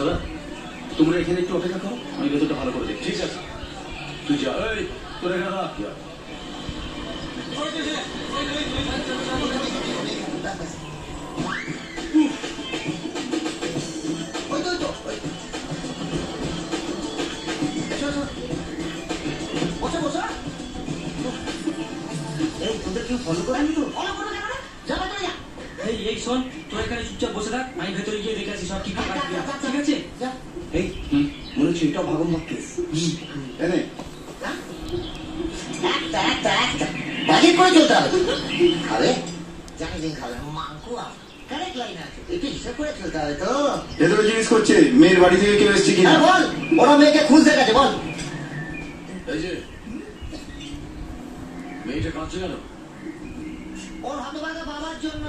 দাদা তোমরা এখানে একটু অপেক্ষা করো, আমি ভেতরটা ভালো করে দেখি। ঠিক আছে তুই যা, এই তোর এখানে রাখ। ফলো করেনি তো? ফলো করো না, যা যা যা। এই শোন, তুই এখানে চুপচাপ বসে থাক, আমি ভেতরে গিয়ে দেখে আসি সব ঠিক আছে। ঠিক আছে যা। এই মনে হচ্ছে এটা ভাগমভাগ কেস। এনে একটা বাজেট করে চলতে হবে। খাবে জানি দিন খাবে মাংকুয়া কারেক্ট লাইন আছে, একটু হিসাব করে চলতে হবে তো। ভেতরে জিজ্ঞেস করছে মেয়ের বাড়ি থেকে কেউ এসছে কিনা। বল, ওরা মেয়েকে খুঁজতে গেছে, বল। এই যে মেয়েটা কাঁদছে কেন? ওর হতভাগা বাবার জন্য।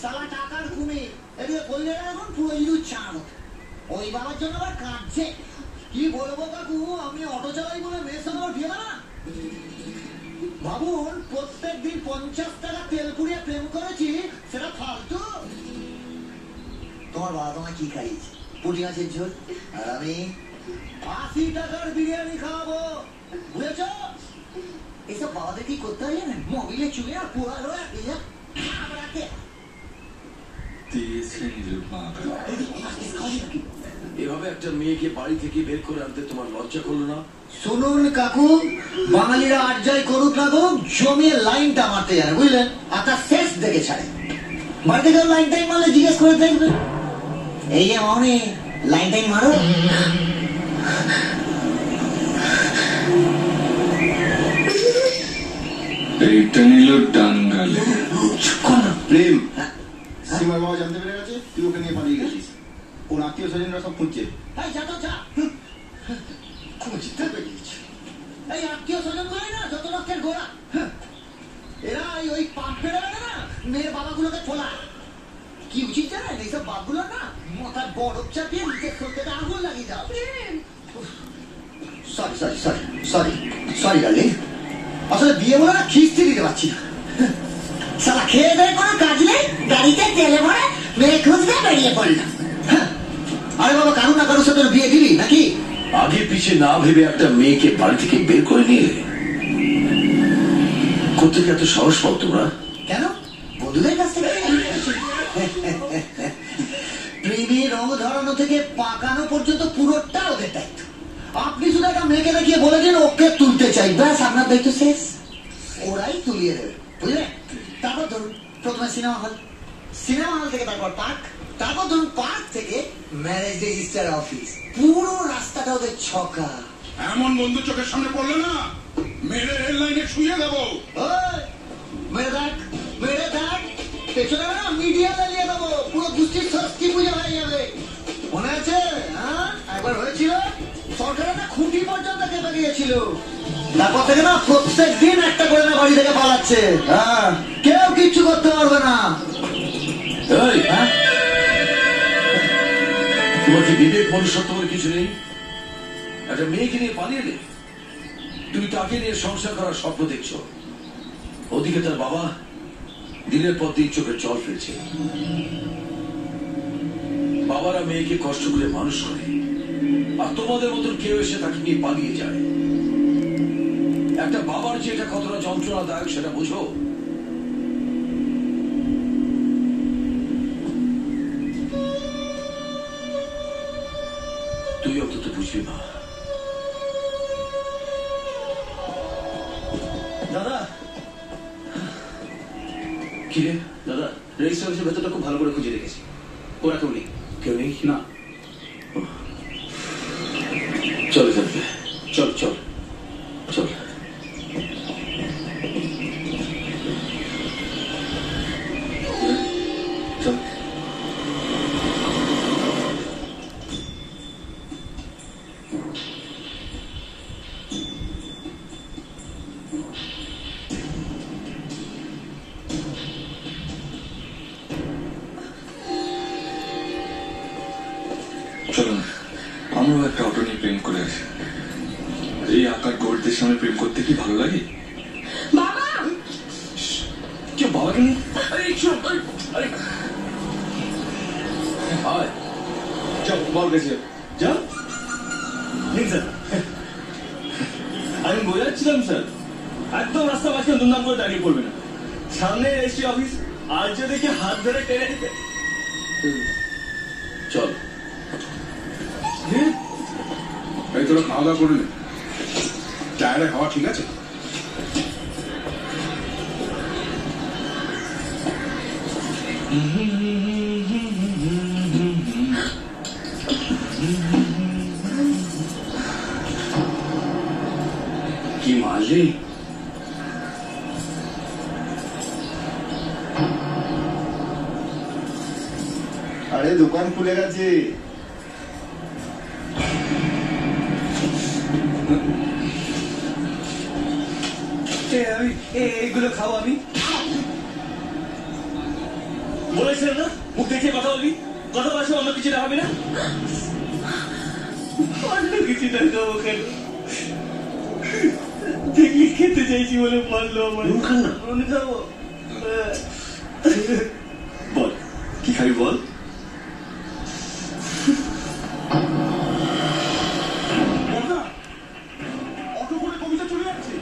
সালা টাকার কুমির, এদিকে বললে এখন পুরো ইঁদুর ছাড়ানো। ওই বাবার জন্য আবার কাঁদছে। কি বলবো কাকু, আমি অটো চালাই বলে মেয়ের সঙ্গে আমার বিয়ে না। ভাবুন প্রত্যেক দিন 50 টাকা তেল পুড়িয়ে প্রেম করেছি, সেটা ফালতু। তোমার বাবা তোমায় কি খাইয়েছে? পুঁটি মাছের ঝোল, আর আমি 80 টাকার বিরিয়ানি খাওয়াবো, বুঝেছ? এসব বাবাদের কি করতে হয় জানেন? মোবিলে চুলে আর পোড়ালো এভাবে একটা মেয়েকে বাড়ি থেকে বের করে আনতে তোমার লজ্জা করলো না? শুনুন কাকু, বাঙালিরা আর যাই করুক না গো, জমিয়ে লাইনটা মারতে জানে, বুঝলেন? আর তার শেষ দেখে ছাড়ে। বাড়িতে কেউ লাইন টাইম মারলে জিজ্ঞেস করে দেখবে, এই যে মামনি লাইন টাইম মারো। এইটা নিল টাঙ্গালে। প্রেম সীমার বাবা জানতে পেরে গেছে তুই ওকে নিয়ে পালিয়ে গেছিস। ওর আত্মীয় স্বজনরা সব খুঁজছে। এই আত্মীয় স্বজন করে না যত রক্তের গোড়া, এরা ওই পাপ ফেলে না মেয়ের বাবাগুলোকে ফোলা। কি উচিত জানেন? এইসব বাপগুলো না মাথায় বরফ চাপিয়ে নিচে সত্যি আগুন লাগিয়ে দাও। Sorry sorry sorry sorry sorry darling, আসলে বিয়ে বলে না খিস্তি দিতে পারছি না। সালা খেয়ে দেয় কোনো কাজ নেই, গাড়িতে তেলে ভরে মেয়ে খুঁজতে বেরিয়ে পড়লাম। আরে বাবা, কারুর না কারুর সাথে বিয়ে দিবি নাকি? আগে পিছে না ভেবে একটা মেয়েকে বাড়ি থেকে বের করে নিয়ে কোথেকে এত সাহস পাও তোমরা? কেন? বন্ধুদের কাছ থেকে। প্রেমের রং ধরানো থেকে পাকানো পর্যন্ত পুরোটা ওদের দায়িত্ব। আপনি শুধু একটা মেয়েকে দেখিয়ে বলে দিন ওকে তুলতে চাই, ব্যাস আপনার দায়িত্ব শেষ। ওরাই তুলিয়ে দেবে, বুঝলেন? তারপর ধরুন প্রথমে সিনেমা হল, সিনেমা হল থেকে তারপর পার্ক, তারপর ধরুন পার্ক থেকে ম্যারেজ রেজিস্টার অফিস, পুরো রাস্তাটা ওদের ছকা। এমন বন্ধু চোখের সামনে পড়লে না মেরে রেল লাইনে শুয়ে দেবো। মেরে দেখ, মেরে দেখ, পেছনে না মিডিয়া চালিয়ে দেবো, পুরো গোষ্ঠীর ষষ্ঠী পূজা হয়ে যাবে। মনে আছে? হ্যাঁ, একবার হয়েছিল, সরকার একটা খুঁটি পর্যন্ত কেটে দিয়েছিল। তারপর থেকে না প্রত্যেক দিন একটা করে না বাড়ি থেকে পালাচ্ছে। হ্যাঁ, কেউ কিচ্ছু করতে পারবে না। তোমার কি বিবেক মনুষ্যত্ব বলে কিছু নেই? একটা মেয়েকে নিয়ে পালিয়ে এলে, তুমি তাকে নিয়ে সংসার করার স্বপ্ন দেখছো, ওদিকে তার বাবা দিনের পর দিন চোখে জল ফেলছে। বাবারা মেয়েকে কষ্ট করে মানুষ করে, আর তোমাদের মতন কেউ এসে তাকে নিয়ে পালিয়ে যায়। একটা বাবার যে এটা কতটা যন্ত্রণাদায়ক সেটা বুঝো। তুই অন্তত বুঝবি না। দাদা, কি রে? দাদা রেজিস্টার অফিসের ভেতরটা খুব ভালো করে খুঁজে রেখেছি, ওরা কেউ নেই। কেউ নেই না। চল এখান থেকে, চল চল চল। চল। চলো না, আমরাও একটা অটো নিয়ে প্রেম করে আসি। এই আকার গোল্ডদের সামনে প্রেম করতে কি ভালো লাগে? বাবা, কেউ বাবাকে নিয়ে? আরে যাও বল গেছে যাও ঠিক স্যার আমি বোঝাচ্ছিলাম স্যার একদম রাস্তা মাঝখানে দুমদাম করে দাঁড়িয়ে পড়বে না সামনে রেজিস্ট্রি অফিস আর যে দেখে হাত ধরে টেনে দিতে চল এই তোরা খাওয়া দাওয়া করে নে টায়ারে খাওয়া ঠিক আছে কি মারলি? আরে দোকান খুলে গেছে। এইগুলো খাও আমি বলেছিলাম না মুখ দেখে কথা বলবি কথা বলার সময় অন্য কিছু দেখাবি না অন্য কিছু দেখাবো কেন দেখলি খেতে চাইছি বলে মারলো আমার নুন খান না। নুন খাবো বল কি খাবি বল অটো করে কবিতা চলে যাচ্ছে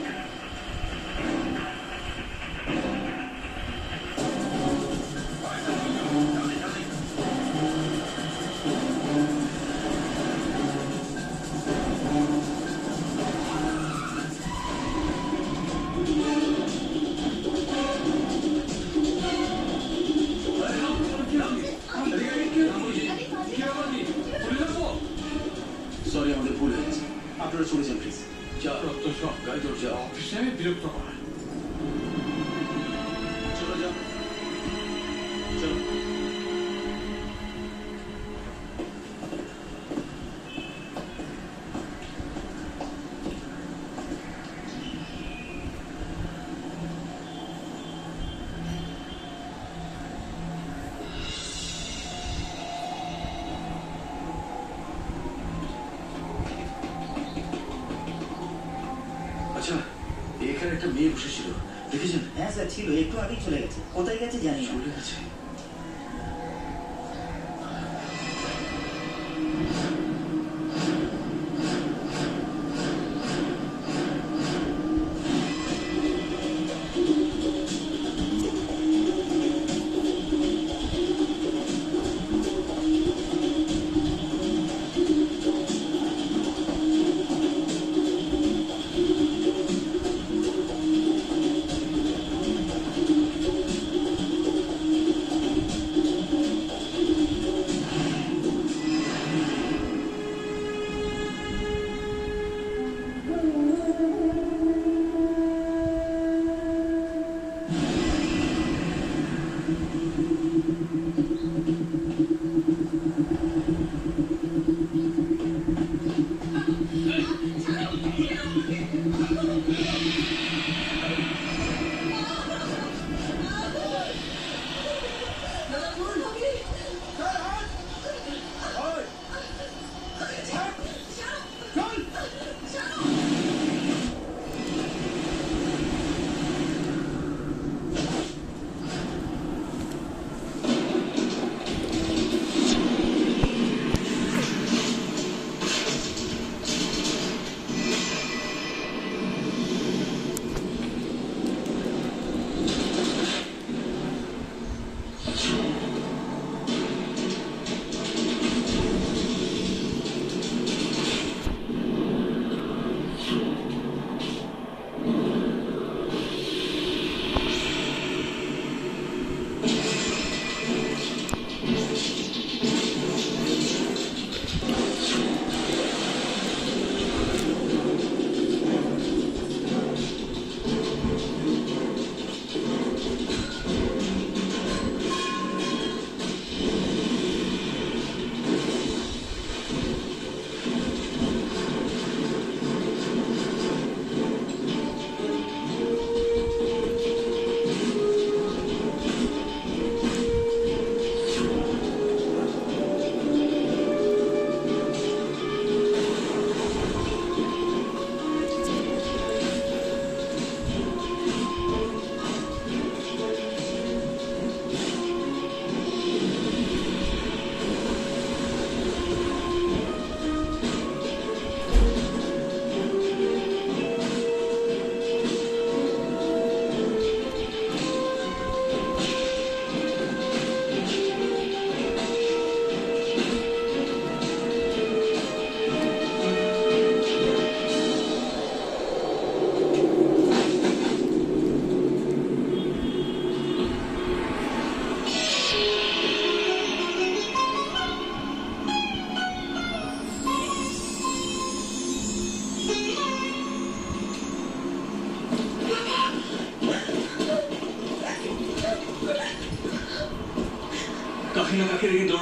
সরি আমাদের ভুল হয়েছে। আপনারা শুনেছেন প্লিজ যা রক্ত সব গাড়ি তোর যা অফিসে আমি বিরক্ত করা চলো যাও চলো আচ্ছা এখানে একটা মেয়ে বসেছিল দেখেছেন? হ্যাঁ স্যার ছিল একটু আগেই চলে গেছে কোথায় গেছে জানি না চলে গেছে।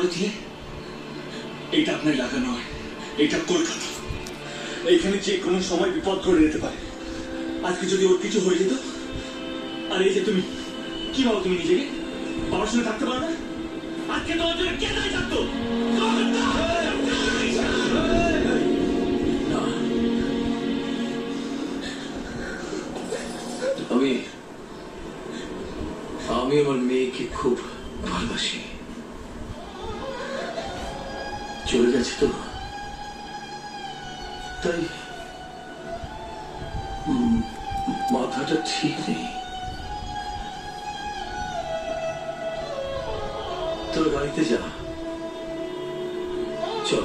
মারুতি? এটা আপনার এলাকা নয়, এটা কলকাতা। এখানে যে কোনো সময় বিপদ ঘটে যেতে পারে। আজকে যদি ওর কিছু হয়ে যেত, আর এই যে তুমি কি ভাবো তুমি নিজেকে? বাবার সঙ্গে থাকতে পারো না? আজকে তোমার জন্য কে দায়ী থাকতো? আমি আমার মেয়েকে খুব ভালোবাসি। চলে গেছে তো, তাই মাথাটা ঠিক নেই। তোর গাড়িতে যা, চল।